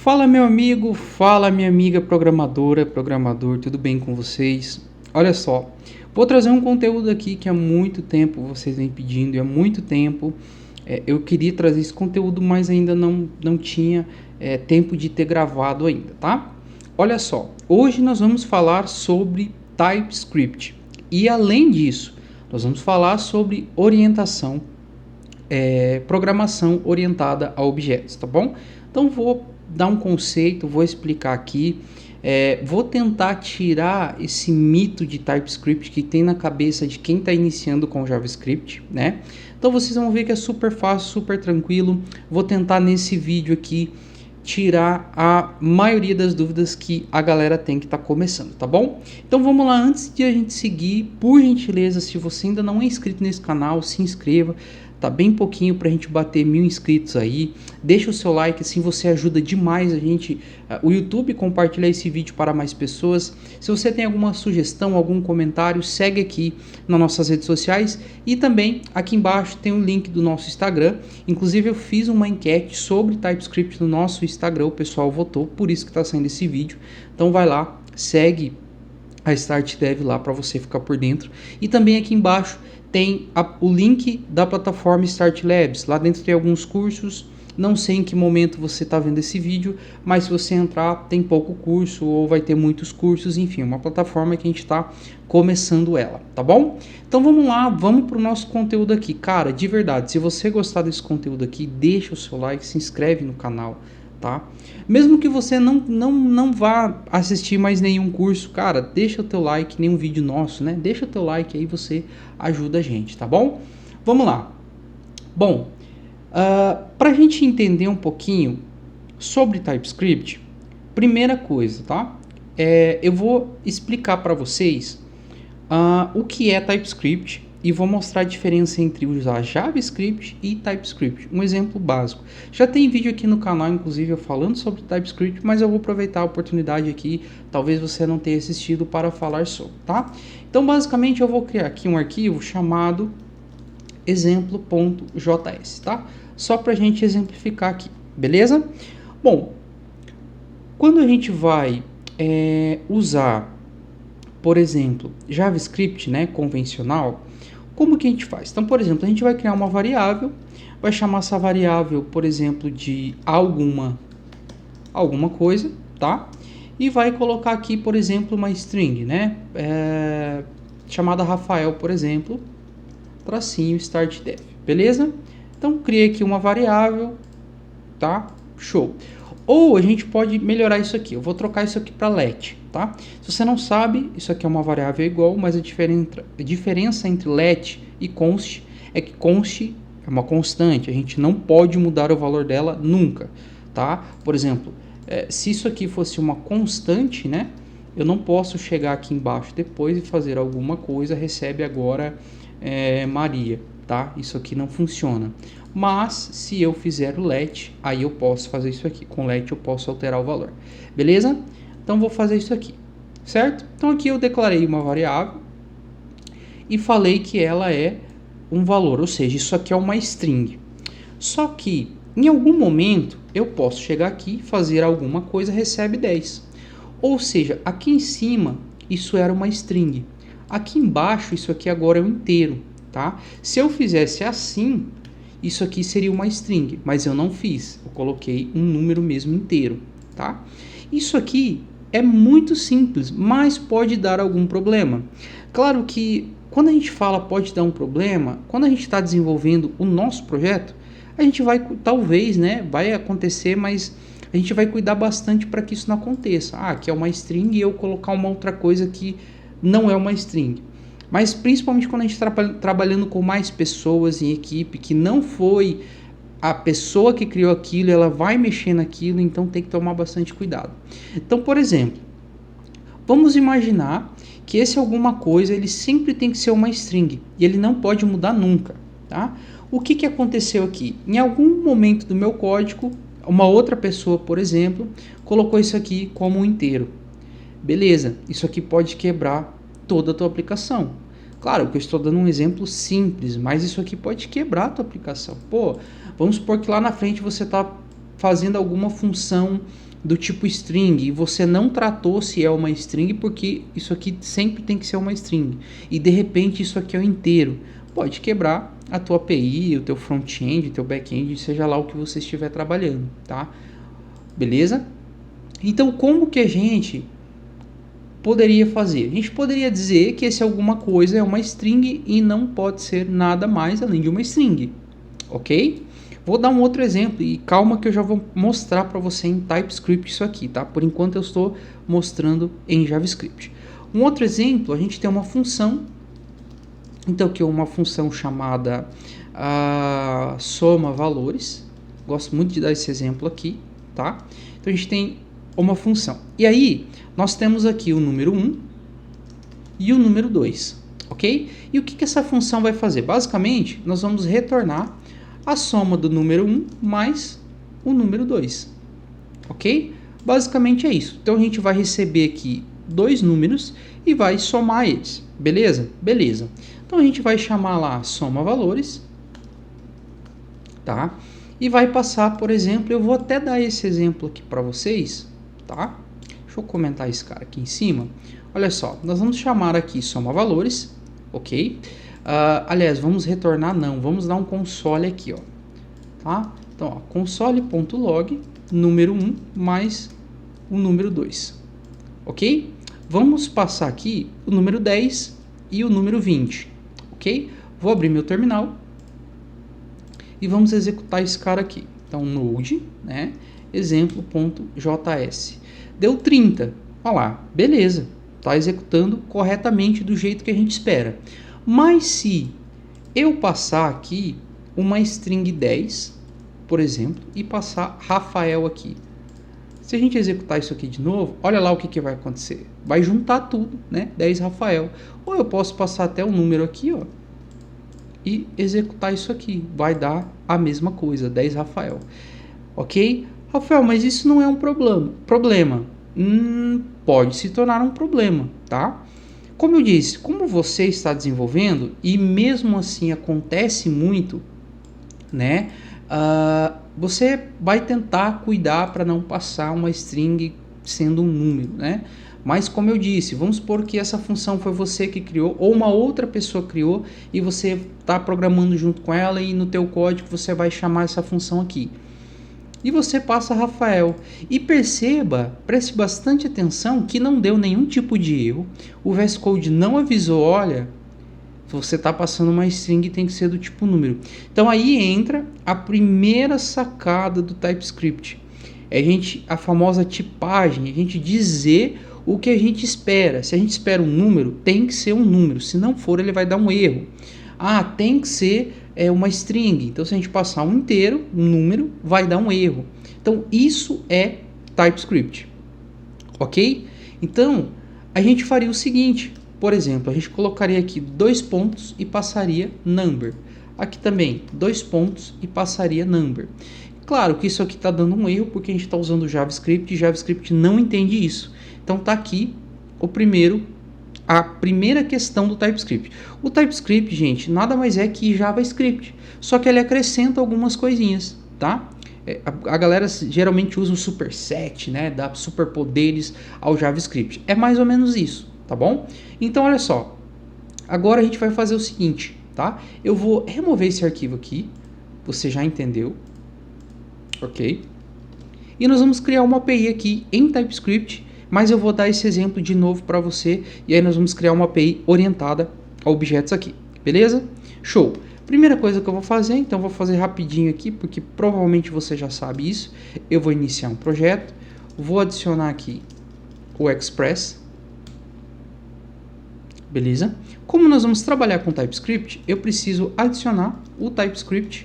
Fala meu amigo, fala minha amiga programadora, programador, tudo bem com vocês? Olha só, vou trazer um conteúdo aqui que há muito tempo vocês vêm pedindo e há muito tempo eu queria trazer esse conteúdo, mas ainda não tinha tempo de ter gravado ainda, tá? Olha só, hoje nós vamos falar sobre TypeScript e além disso, nós vamos falar sobre orientação, programação orientada a objetos, tá bom? Então vou dar um conceito, vou explicar aqui, vou tentar tirar esse mito de TypeScript que tem na cabeça de quem está iniciando com JavaScript, né? Então vocês vão ver que é super fácil, super tranquilo. Vou tentar nesse vídeo aqui tirar a maioria das dúvidas que a galera tem que está começando, tá bom? Então vamos lá, antes de a gente seguir, por gentileza, se você ainda não é inscrito nesse canal, se inscreva. Tá bem pouquinho pra gente bater 1000 inscritos aí. Deixa o seu like, assim você ajuda demais a gente, o YouTube, compartilhar esse vídeo para mais pessoas. Se você tem alguma sugestão, algum comentário, segue aqui nas nossas redes sociais. E também aqui embaixo tem o link do nosso Instagram. Inclusive eu fiz uma enquete sobre TypeScript no nosso Instagram, o pessoal votou, por isso que está saindo esse vídeo. Então vai lá, segue a Start Dev lá para você ficar por dentro. E também aqui embaixo tem o link da plataforma Start Labs. Lá dentro tem alguns cursos. Não sei em que momento você está vendo esse vídeo, mas se você entrar tem pouco curso ou vai ter muitos cursos. Enfim, uma plataforma que a gente está começando ela, tá bom? Então vamos lá, vamos para o nosso conteúdo aqui. Cara, de verdade, se você gostar desse conteúdo aqui, deixa o seu like, se inscreve no canal. Tá? Mesmo que você não vá assistir mais nenhum curso, cara, deixa o teu like, nenhum vídeo nosso, né? Deixa o teu like aí, você ajuda a gente, tá bom? Vamos lá. Bom, para a gente entender um pouquinho sobre TypeScript, primeira coisa, tá? Eu vou explicar para vocês o que é TypeScript e vou mostrar a diferença entre usar JavaScript e TypeScript. Um exemplo básico. Já tem vídeo aqui no canal, inclusive, eu falando sobre TypeScript, mas eu vou aproveitar a oportunidade aqui, talvez você não tenha assistido, para falar sobre, tá? Então, basicamente, eu vou criar aqui um arquivo chamado exemplo.js, tá? Só para a gente exemplificar aqui, beleza? Bom, quando a gente vai usar, por exemplo, JavaScript, né, convencional, como que a gente faz? Então, por exemplo, a gente vai criar uma variável, vai chamar essa variável, por exemplo, de alguma coisa, tá? E vai colocar aqui, por exemplo, uma string, né? Chamada Rafael, por exemplo, tracinho start dev, beleza? Então, criei aqui uma variável, tá? Show. Ou a gente pode melhorar isso aqui. Eu vou trocar isso aqui para let, tá? Se você não sabe, isso aqui é uma variável igual, mas a diferença entre let e const é que const é uma constante. A gente não pode mudar o valor dela nunca, tá? Por exemplo, se isso aqui fosse uma constante, né? Eu não posso chegar aqui embaixo depois e fazer alguma coisa, recebe agora Maria, tá? Isso aqui não funciona. Mas se eu fizer o let, aí eu posso fazer isso aqui. Com let eu posso alterar o valor. Beleza? Então vou fazer isso aqui, certo? Então aqui eu declarei uma variável e falei que ela é um valor, ou seja, isso aqui é uma string. Só que em algum momento eu posso chegar aqui, fazer alguma coisa, recebe 10. Ou seja, aqui em cima isso era uma string. Aqui embaixo isso aqui agora é um inteiro, tá? Se eu fizesse assim, isso aqui seria uma string, mas eu não fiz. Eu coloquei um número mesmo inteiro, tá? Isso aqui é muito simples, mas pode dar algum problema. Claro que quando a gente fala pode dar um problema, quando a gente está desenvolvendo o nosso projeto, a gente vai, talvez, né, vai acontecer, mas a gente vai cuidar bastante para que isso não aconteça. Aqui é uma string e eu colocar uma outra coisa que não é uma string. Mas principalmente quando a gente está trabalhando com mais pessoas em equipe, que não foi a pessoa que criou aquilo, ela vai mexer naquilo, então tem que tomar bastante cuidado. Então, por exemplo, vamos imaginar que esse alguma coisa, ele sempre tem que ser uma string, e ele não pode mudar nunca, tá? O que aconteceu aqui? Em algum momento do meu código, uma outra pessoa, por exemplo, colocou isso aqui como um inteiro. Beleza, isso aqui pode quebrar toda a tua aplicação. Claro que eu estou dando um exemplo simples, mas isso aqui pode quebrar a tua aplicação. Pô, vamos supor que lá na frente você está fazendo alguma função do tipo string e você não tratou se é uma string, porque isso aqui sempre tem que ser uma string, e de repente isso aqui é o inteiro, pode quebrar a tua API, o teu front-end, o teu back-end, seja lá o que você estiver trabalhando, tá? Beleza? Então, como que a gente poderia fazer? A gente poderia dizer que esse alguma coisa é uma string e não pode ser nada mais além de uma string, ok? Vou dar um outro exemplo e calma que eu já vou mostrar para você em TypeScript isso aqui, tá? Por enquanto eu estou mostrando em JavaScript. Um outro exemplo, a gente tem uma função, então que é uma função chamada soma valores. Gosto muito de dar esse exemplo aqui, tá? Então a gente tem uma função. E aí, nós temos aqui o número 1 e o número 2, ok? E o que essa função vai fazer? Basicamente, nós vamos retornar a soma do número 1 mais o número 2, ok? Basicamente é isso. Então a gente vai receber aqui dois números e vai somar eles, beleza? Beleza. Então a gente vai chamar lá soma valores, tá? E vai passar, por exemplo, eu vou até dar esse exemplo aqui para vocês, tá? Deixa eu comentar esse cara aqui em cima. Olha só, nós vamos chamar aqui soma valores, ok? Aliás, vamos retornar não, vamos dar um console aqui, ó, tá? Então, ó, console.log número 1 mais o número 2, ok? Vamos passar aqui o número 10 e o número 20, ok? Vou abrir meu terminal e vamos executar esse cara aqui. Então, node, né, exemplo.js. Deu 30, olha lá, beleza, está executando corretamente do jeito que a gente espera. Mas se eu passar aqui uma string 10, por exemplo, e passar Rafael aqui, se a gente executar isso aqui de novo, olha lá o que vai acontecer. Vai juntar tudo, né? 10 Rafael. Ou eu posso passar até um número aqui, ó, e executar isso aqui. Vai dar a mesma coisa, 10 Rafael. Ok? Rafael, mas isso não é um problema. Pode se tornar um problema, tá? Como eu disse, como você está desenvolvendo e mesmo assim acontece muito, né? Você vai tentar cuidar para não passar uma string sendo um número, né? Mas como eu disse, vamos supor que essa função foi você que criou ou uma outra pessoa criou e você está programando junto com ela e no teu código você vai chamar essa função aqui. E você passa Rafael. E preste bastante atenção que não deu nenhum tipo de erro. O VS Code não avisou, olha, você está passando uma string e tem que ser do tipo número. Então aí entra a primeira sacada do TypeScript. A famosa tipagem, a gente dizer o que a gente espera. Se a gente espera um número, tem que ser um número. Se não for, ele vai dar um erro. Tem que ser uma string. Então, se a gente passar um inteiro, um número, vai dar um erro. Então, isso é TypeScript. Ok? Então, a gente faria o seguinte. Por exemplo, a gente colocaria aqui 2 pontos e passaria number. Aqui também, 2 pontos e passaria number. Claro que isso aqui está dando um erro porque a gente está usando JavaScript e JavaScript não entende isso. Então, está aqui a primeira questão do TypeScript. O TypeScript, gente, nada mais é que JavaScript, só que ele acrescenta algumas coisinhas, tá? A galera geralmente usa o superset, né? Dá superpoderes ao JavaScript. É mais ou menos isso, tá bom? Então, olha só. Agora a gente vai fazer o seguinte, tá? Eu vou remover esse arquivo aqui. Você já entendeu, ok? E nós vamos criar uma API aqui em TypeScript. Mas eu vou dar esse exemplo de novo para você e aí nós vamos criar uma API orientada a objetos aqui, beleza? Show! Primeira coisa que eu vou fazer, então vou fazer rapidinho aqui, porque provavelmente você já sabe isso. Eu vou iniciar um projeto, vou adicionar aqui o Express, beleza? Como nós vamos trabalhar com TypeScript, eu preciso adicionar o TypeScript,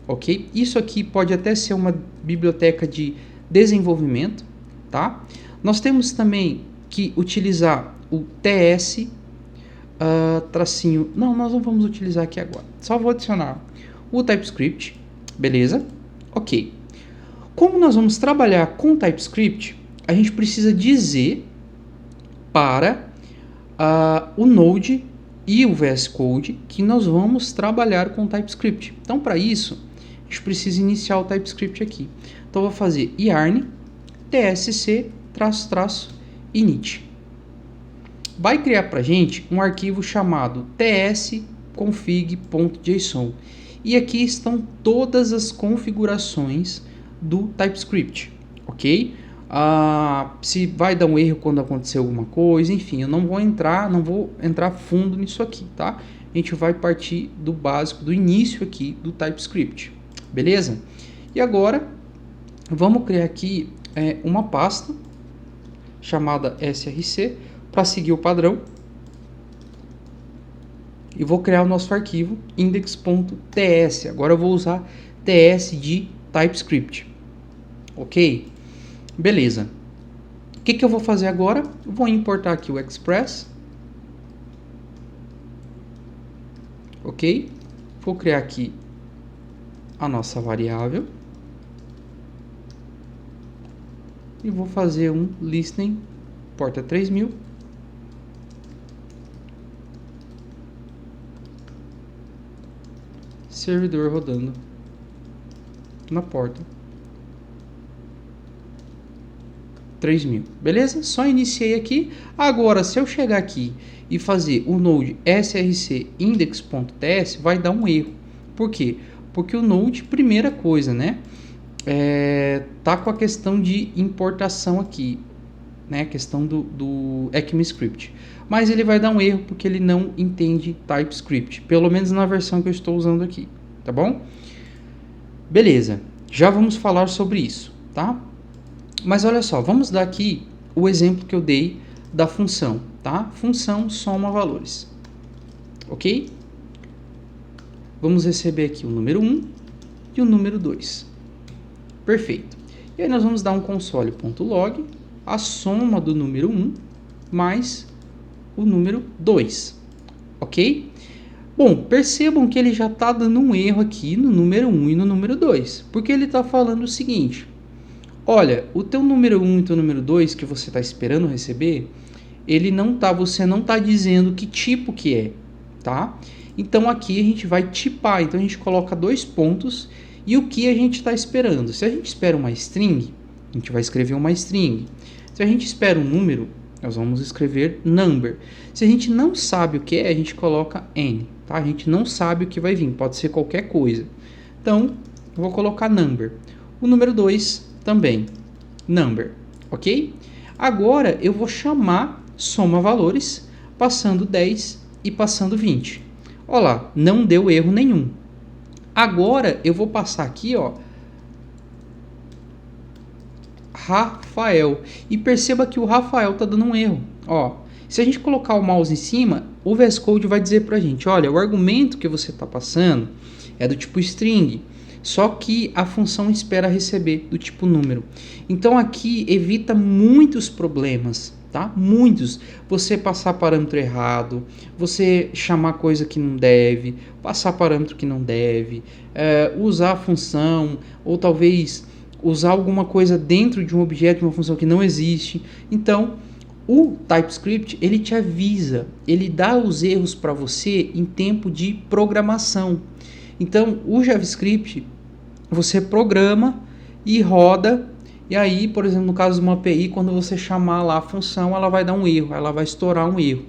ok? Isso aqui pode até ser uma biblioteca de desenvolvimento, tá? Nós temos também que utilizar o TS tracinho. Não, nós não vamos utilizar aqui agora. Só vou adicionar o TypeScript, beleza? Ok. Como nós vamos trabalhar com TypeScript, a gente precisa dizer para o Node e o VS Code que nós vamos trabalhar com TypeScript. Então, para isso, a gente precisa iniciar o TypeScript aqui. Então, eu vou fazer yarn tsc --init. Vai criar para a gente um arquivo chamado tsconfig.json. E aqui estão todas as configurações do TypeScript, ok? Se vai dar um erro quando acontecer alguma coisa, enfim, eu não vou entrar fundo nisso aqui, tá? A gente vai partir do básico, do início aqui do TypeScript, beleza? E agora, vamos criar aqui uma pasta chamada src para seguir o padrão. E vou criar o nosso arquivo index.ts. Agora eu vou usar ts de TypeScript. Ok? Beleza. O que eu vou fazer agora? Eu vou importar aqui o Express. Ok? Vou criar aqui a nossa variável. E vou fazer um listening porta 3000. Servidor rodando na porta 3000, beleza? Só iniciei aqui. Agora, se eu chegar aqui e fazer o node src index.ts, vai dar um erro. Por quê? Porque o node, primeira coisa, né? Tá com a questão de importação aqui, né? A questão do ECMAScript. Mas ele vai dar um erro porque ele não entende TypeScript, pelo menos na versão que eu estou usando aqui, tá bom? Beleza, já vamos falar sobre isso, tá? Mas olha só, vamos dar aqui o exemplo que eu dei da função, tá? Função soma valores, ok? Vamos receber aqui o número 1 e o número 2. Perfeito. E aí nós vamos dar um console.log, a soma do número 1 mais o número 2, ok? Bom, percebam que ele já está dando um erro aqui no número 1 e no número 2, porque ele está falando o seguinte: olha, o teu número 1 e o teu número 2 que você está esperando receber, você não está dizendo que tipo que é, tá? Então aqui a gente vai tipar, então a gente coloca 2 pontos e o que a gente está esperando. Se a gente espera uma string, a gente vai escrever uma string. Se a gente espera um número, nós vamos escrever number. Se a gente não sabe o que é, a gente coloca n, tá? A gente não sabe o que vai vir, pode ser qualquer coisa. Então, eu vou colocar number. O número 2 também, number, ok? Agora, eu vou chamar soma valores, passando 10 e passando 20. Olha lá, não deu erro nenhum. Agora, eu vou passar aqui, ó, Rafael. E perceba que o Rafael está dando um erro. Ó, se a gente colocar o mouse em cima, o VS Code vai dizer para a gente: olha, o argumento que você está passando é do tipo string, só que a função espera receber do tipo número. Então aqui evita muitos problemas, tá? Muitos. Você passar parâmetro errado, você chamar coisa que não deve, passar parâmetro que não deve, usar a função, ou talvez usar alguma coisa dentro de um objeto, uma função que não existe. Então, o TypeScript, ele te avisa, ele dá os erros para você em tempo de programação. Então, o JavaScript, você programa e roda, e aí, por exemplo, no caso de uma API, quando você chamar lá a função, ela vai dar um erro, ela vai estourar um erro,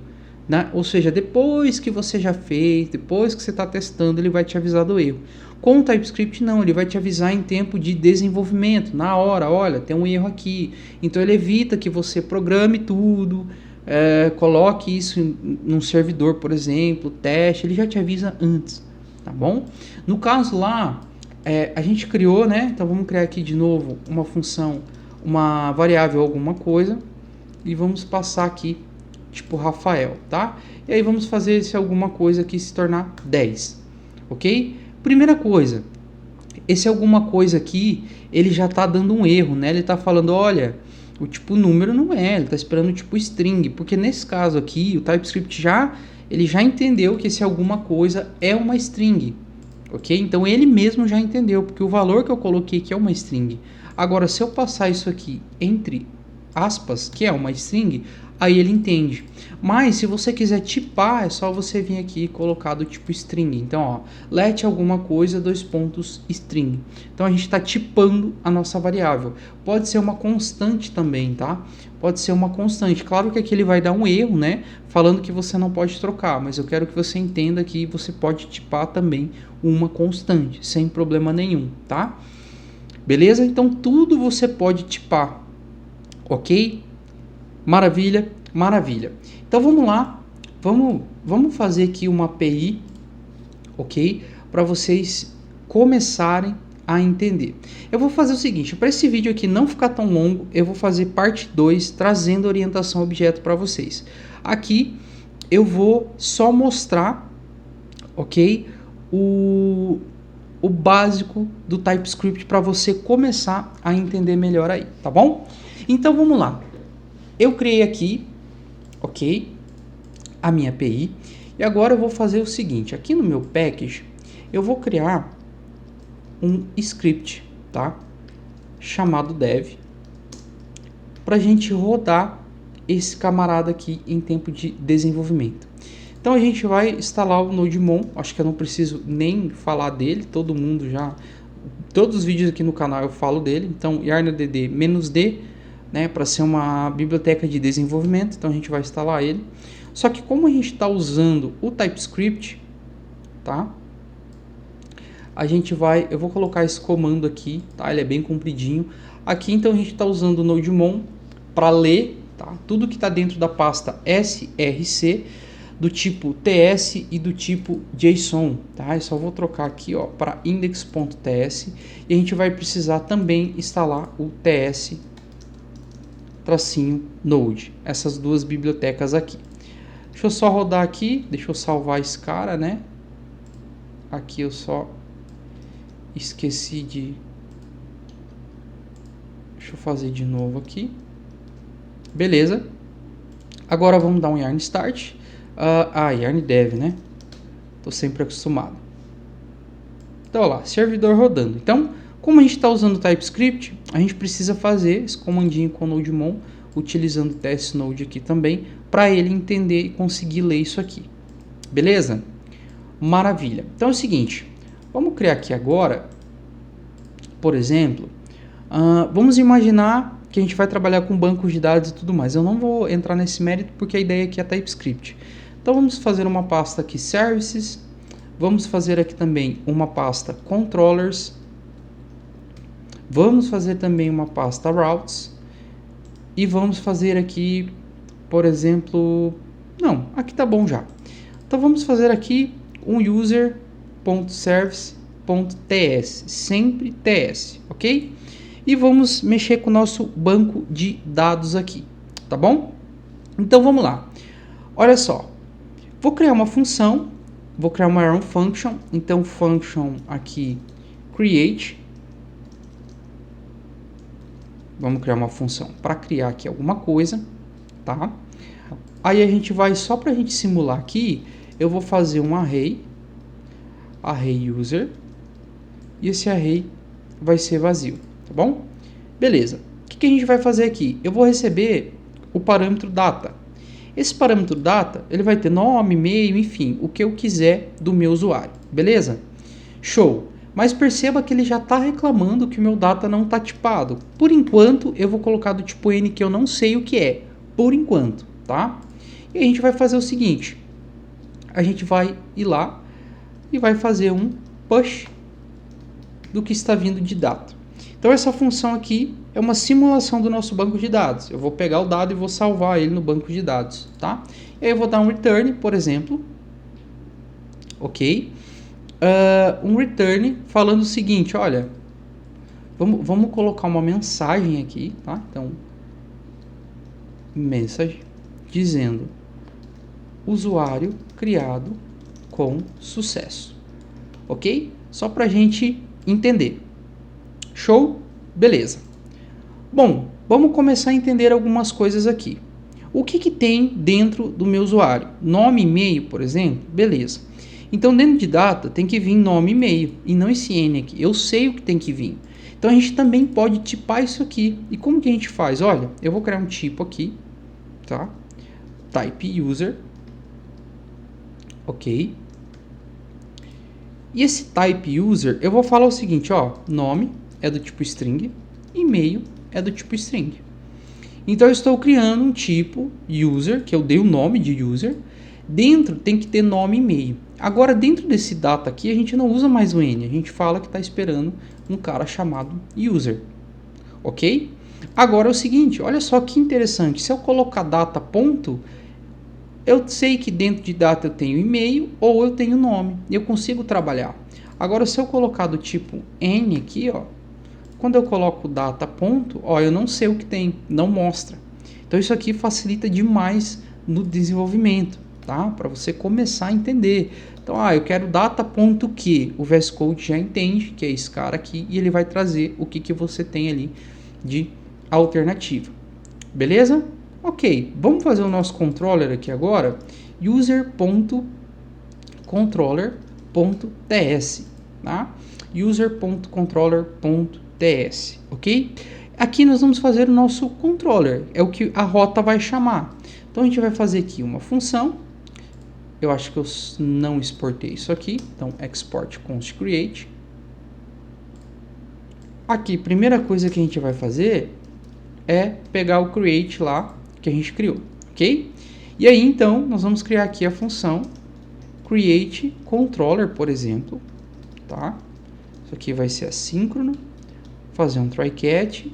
né? Ou seja, depois que você já fez, depois que você está testando, ele vai te avisar do erro. Com o TypeScript não, ele vai te avisar em tempo de desenvolvimento, na hora, olha, tem um erro aqui. Então ele evita que você programe tudo, coloque isso num servidor, por exemplo, teste, ele já te avisa antes, tá bom? No caso lá, a gente criou, né? Então vamos criar aqui de novo uma função, uma variável alguma coisa, e vamos passar aqui, tipo Rafael, tá? E aí vamos fazer esse alguma coisa aqui se tornar 10, ok? Primeira coisa, esse alguma coisa aqui, ele já está dando um erro, né? Ele está falando, olha, o tipo número não é, ele está esperando o tipo string, porque nesse caso aqui, o TypeScript ele já entendeu que esse alguma coisa é uma string, ok? Então ele mesmo já entendeu, porque o valor que eu coloquei aqui é uma string. Agora, se eu passar isso aqui entre aspas, que é uma string, aí ele entende. Mas se você quiser tipar, é só você vir aqui e colocar do tipo string. Então, ó, let alguma coisa, string. Então a gente está tipando a nossa variável. Pode ser uma constante também, tá? Pode ser uma constante. Claro que aqui ele vai dar um erro, né? Falando que você não pode trocar, mas eu quero que você entenda que você pode tipar também uma constante, sem problema nenhum, tá? Beleza? Então tudo você pode tipar, ok? Maravilha, maravilha. Então vamos lá, vamos fazer aqui uma API, ok? Para vocês começarem a entender. Eu vou fazer o seguinte, para esse vídeo aqui não ficar tão longo, eu vou fazer parte 2, trazendo orientação a objeto para vocês. Aqui eu vou só mostrar, ok? O básico do TypeScript para você começar a entender melhor aí, tá bom? Então vamos lá. Eu criei aqui, ok, a minha API, e agora eu vou fazer o seguinte, aqui no meu package, eu vou criar um script, tá, chamado dev, para a gente rodar esse camarada aqui em tempo de desenvolvimento. Então a gente vai instalar o NodeMon, acho que eu não preciso nem falar dele, todo mundo já, todos os vídeos aqui no canal eu falo dele, então yarn-dd-d, né, para ser uma biblioteca de desenvolvimento, então a gente vai instalar ele. Só que como a gente está usando o TypeScript, tá? Eu vou colocar esse comando aqui, tá? Ele é bem compridinho. Aqui então a gente está usando o NodeMon para ler, tá? Tudo que está dentro da pasta src, do tipo ts e do tipo json, tá? Eu só vou trocar aqui, ó, para index.ts, e a gente vai precisar também instalar o ts-node, essas duas bibliotecas aqui. Deixa eu só rodar aqui, deixa eu salvar esse cara, né? Aqui eu só esqueci de... Deixa eu fazer de novo aqui. Beleza. Agora vamos dar um yarn start. Yarn dev, né? Tô sempre acostumado. Então, olha lá, servidor rodando. Então, como a gente está usando o TypeScript, a gente precisa fazer esse comandinho com o NodeMon, utilizando o test-node aqui também, para ele entender e conseguir ler isso aqui. Beleza? Maravilha. Então é o seguinte, vamos criar aqui agora, por exemplo, vamos imaginar que a gente vai trabalhar com bancos de dados e tudo mais. Eu não vou entrar nesse mérito porque a ideia aqui é TypeScript. Então vamos fazer uma pasta aqui services, vamos fazer aqui também uma pasta controllers, vamos fazer também uma pasta routes e vamos fazer aqui, por exemplo, não, aqui tá bom já. Então vamos fazer aqui um user.service.ts, sempre ts, ok? E vamos mexer com o nosso banco de dados aqui, tá bom? Então vamos lá. Olha só, vou criar uma função, vou criar uma run function, então function aqui create. Vamos criar uma função para criar aqui alguma coisa, tá? Aí a gente vai, só para a gente simular aqui, eu vou fazer um array user, e esse array vai ser vazio, tá bom? Beleza. O que a gente vai fazer aqui? Eu vou receber o parâmetro data. Esse parâmetro data, ele vai ter nome, e-mail, enfim, o que eu quiser do meu usuário, beleza? Show! Mas perceba que ele já está reclamando que o meu data não está tipado. Por enquanto, eu vou colocar do tipo N, que eu não sei o que é, por enquanto, tá? E a gente vai fazer o seguinte, a gente vai ir lá e vai fazer um push do que está vindo de dado. Então essa função aqui é uma simulação do nosso banco de dados. Eu vou pegar o dado e vou salvar ele no banco de dados, tá? E aí eu vou dar um return, por exemplo, ok? Um return falando o seguinte, olha, vamos colocar uma mensagem aqui, tá? Então, message dizendo usuário criado com sucesso, ok? Só para a gente entender. Show? Beleza. Bom, vamos começar a entender algumas coisas aqui. O que tem dentro do meu usuário? Nome, e-mail, por exemplo? Beleza. Então, dentro de data, tem que vir nome e e-mail, e não esse N aqui. Eu sei o que tem que vir. Então a gente também pode tipar isso aqui. E como que a gente faz? Olha, eu vou criar um tipo aqui, tá? Type user, ok? E esse type user, eu vou falar o seguinte, ó, nome é do tipo string, e-mail é do tipo string. Então eu estou criando um tipo user, que eu dei o nome de user, dentro tem que ter nome e e-mail. Agora dentro desse data aqui a gente não usa mais o n, a gente fala que está esperando um cara chamado user, ok? Agora é o seguinte, olha só que interessante, se eu colocar data ponto, eu sei que dentro de data eu tenho e-mail ou eu tenho nome, eu consigo trabalhar. Agora se eu colocar do tipo n aqui, ó, quando eu coloco data ponto, ó, eu não sei o que tem, não mostra. Então isso aqui facilita demais no desenvolvimento, tá? Para você começar a entender. Então, eu quero data ponto que o VS Code já entende que é esse cara aqui e ele vai trazer o que você tem ali de alternativa. Beleza? Ok, vamos fazer o nosso controller aqui agora. User.controller.ts, tá? User.controller.ts, ok? Aqui nós vamos fazer o nosso controller, é o que a rota vai chamar. Então a gente vai fazer aqui uma função. Eu acho que eu não exportei isso aqui, então export const create. Aqui, primeira coisa que a gente vai fazer é pegar o create lá que a gente criou, ok? E aí então nós vamos criar aqui a função create controller, por exemplo, tá? Isso aqui vai ser assíncrono, fazer um try catch.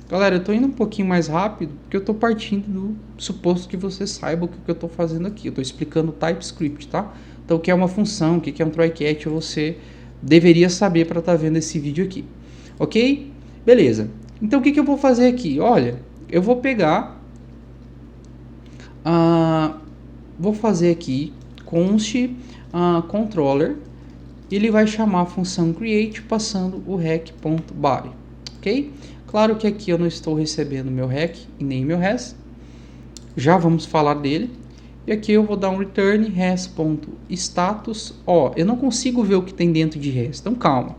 Galera, eu estou indo um pouquinho mais rápido porque eu estou partindo do suposto que você saiba o que eu estou fazendo aqui. Eu estou explicando TypeScript, tá? Então o que é uma função, o que é um try catch, você deveria saber para estar vendo esse vídeo aqui, ok? Beleza. Então o que eu vou fazer aqui? Olha, eu vou pegar, vou fazer aqui const controller, ele vai chamar a função create passando o rec.body, ok? Claro que aqui eu não estou recebendo meu rec e nem meu res, já vamos falar dele. E aqui eu vou dar um return res.status, ó, eu não consigo ver o que tem dentro de res, então calma.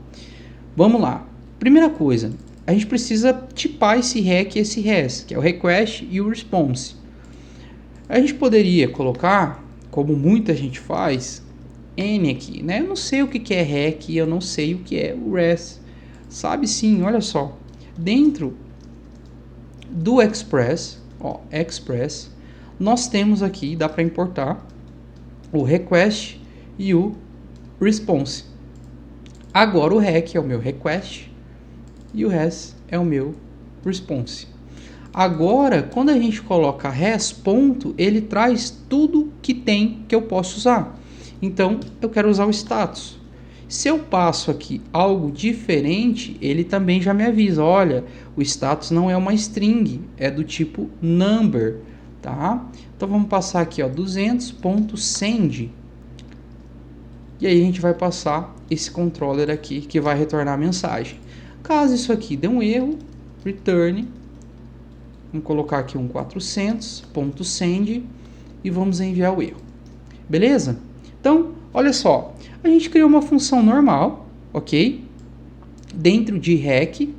Vamos lá, primeira coisa, a gente precisa tipar esse rec e esse res, que é o request e o response. A gente poderia colocar, como muita gente faz, n aqui, né? Eu não sei o que é rec e eu não sei o que é o res. Sabe sim, olha só. Dentro do Express, ó, Express, nós temos aqui, dá para importar o request e o response. Agora o rec é o meu request e o res é o meu response. Agora, quando a gente coloca res ponto, ele traz tudo que tem que eu posso usar. Então, eu quero usar o status. Se eu passo aqui algo diferente, ele também já me avisa, olha, o status não é uma string, é do tipo number, tá? Então vamos passar aqui, ó, 200.send. E aí a gente vai passar esse controller aqui que vai retornar a mensagem. Caso isso aqui dê um erro, return, vamos colocar aqui um 400.send e vamos enviar o erro. Beleza? Então, olha só, a gente criou uma função normal, ok? Dentro de rec,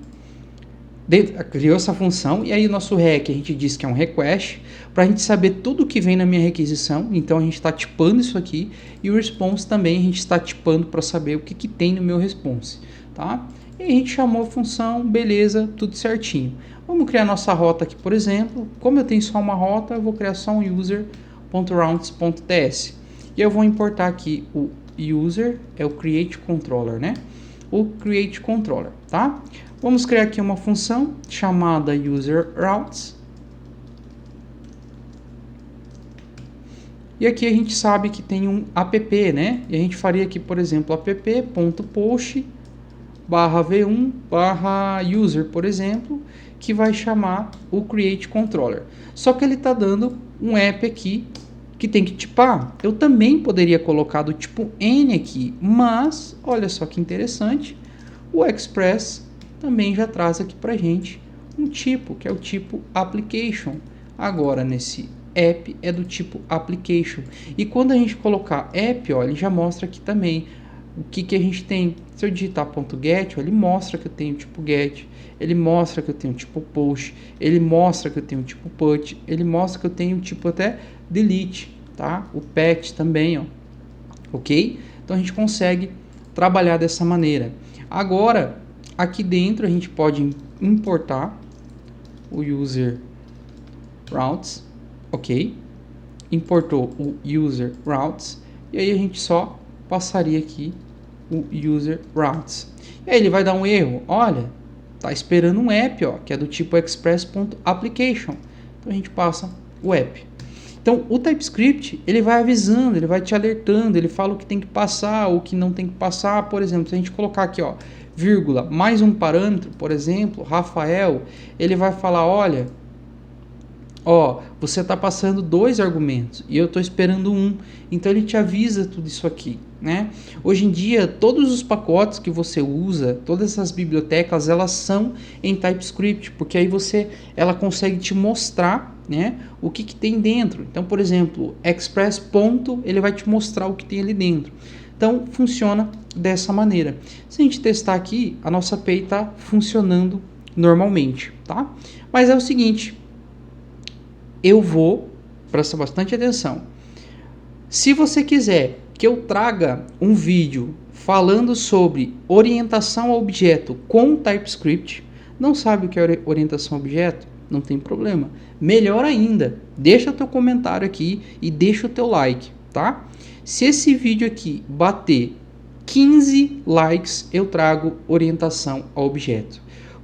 criou essa função, e aí o nosso rec a gente diz que é um request, para a gente saber tudo que vem na minha requisição, então a gente está tipando isso aqui, e o response também a gente está tipando para saber o que tem no meu response, tá? E a gente chamou a função, beleza, tudo certinho. Vamos criar nossa rota aqui, por exemplo, como eu tenho só uma rota, eu vou criar só um user.routes.ts, e eu vou importar aqui o user, é o create controller, né? O create controller, tá? Vamos criar aqui uma função chamada user_routes. E aqui a gente sabe que tem um app, né? E a gente faria aqui, por exemplo, app.post /v1/user, por exemplo, que vai chamar o create controller. Só que ele está dando um app aqui que tem que tipar. Eu também poderia colocar do tipo N aqui, mas olha só que interessante, o Express também já traz aqui para gente um tipo, que é o tipo application. Agora nesse app é do tipo application. E quando a gente colocar app, ó, ele já mostra aqui também o que a gente tem. Se eu digitar .get, ele mostra que eu tenho tipo get, ele mostra que eu tenho tipo post, ele mostra que eu tenho tipo put, ele mostra que eu tenho tipo até delete, tá? O patch também, ó. Ok? Então a gente consegue trabalhar dessa maneira. Agora, aqui dentro a gente pode importar o user routes, ok? Importou o user routes e aí a gente só passaria aqui o user routes. E aí ele vai dar um erro, olha, tá esperando um app, ó, que é do tipo express.application. Então a gente passa o app. Então o TypeScript, ele vai avisando, ele vai te alertando, ele fala o que tem que passar, o que não tem que passar. Por exemplo, se a gente colocar aqui, ó, vírgula, mais um parâmetro, por exemplo, Rafael, ele vai falar, olha, ó, você está passando 2 argumentos e eu estou esperando um. Então ele te avisa tudo isso aqui, né? Hoje em dia, todos os pacotes que você usa, todas essas bibliotecas, elas são em TypeScript, porque aí ela consegue te mostrar, né, o que tem dentro. Então, por exemplo, express ponto, ele vai te mostrar o que tem ali dentro. Então, funciona dessa maneira. Se a gente testar aqui, a nossa API está funcionando normalmente, tá? Mas é o seguinte, eu vou prestar bastante atenção. Se você quiser que eu traga um vídeo falando sobre orientação a objeto com TypeScript, não sabe o que é orientação a objeto? Não tem problema. Melhor ainda, deixa o teu comentário aqui e deixa o teu like, tá? Se esse vídeo aqui bater 15 likes, eu trago orientação a objeto.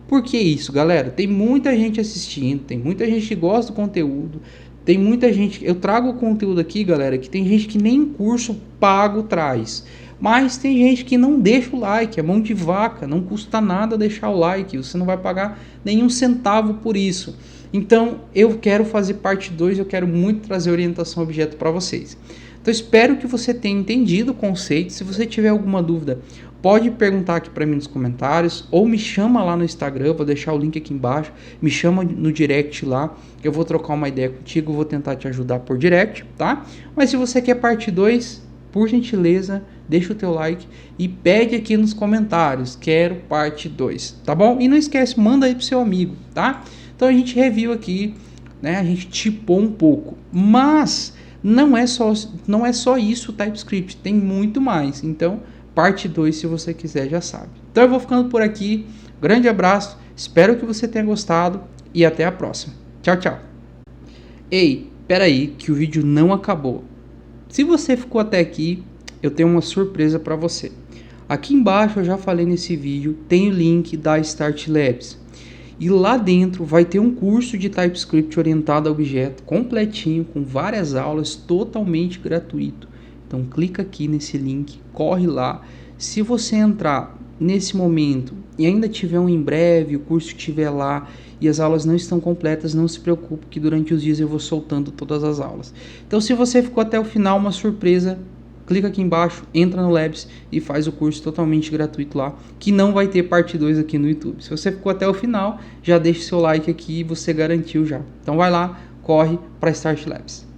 Por que isso, galera? Tem muita gente assistindo, tem muita gente que gosta do conteúdo, tem muita gente... Eu trago o conteúdo aqui, galera, que tem gente que nem curso pago traz. Mas tem gente que não deixa o like, é mão de vaca, não custa nada deixar o like, você não vai pagar nenhum centavo por isso. Então, eu quero fazer parte 2, eu quero muito trazer orientação a objeto para vocês. Então, espero que você tenha entendido o conceito. Se você tiver alguma dúvida, pode perguntar aqui para mim nos comentários ou me chama lá no Instagram, vou deixar o link aqui embaixo, me chama no direct lá, eu vou trocar uma ideia contigo, vou tentar te ajudar por direct, tá? Mas se você quer parte 2, por gentileza, deixa o teu like e pede aqui nos comentários, quero parte 2, tá bom? E não esquece, manda aí pro seu amigo, tá? Então a gente reviu aqui, né? A gente tipou um pouco, mas não é só isso o TypeScript, tem muito mais. Então, parte 2, se você quiser, já sabe. Então eu vou ficando por aqui. Grande abraço, espero que você tenha gostado e até a próxima. Tchau, tchau. Ei, peraí, que o vídeo não acabou. Se você ficou até aqui, eu tenho uma surpresa para você. Aqui embaixo eu já falei nesse vídeo, tem o link da Start Labs. E lá dentro vai ter um curso de TypeScript orientado a objeto, completinho, com várias aulas, totalmente gratuito. Então clica aqui nesse link, corre lá. Se você entrar nesse momento e ainda tiver um em breve, o curso estiver lá e as aulas não estão completas, não se preocupe que durante os dias eu vou soltando todas as aulas. Então se você ficou até o final, uma surpresa, clica aqui embaixo, entra no Labs e faz o curso totalmente gratuito lá, que não vai ter parte 2 aqui no YouTube. Se você ficou até o final, já deixa seu like aqui e você garantiu já. Então vai lá, corre para Start Labs.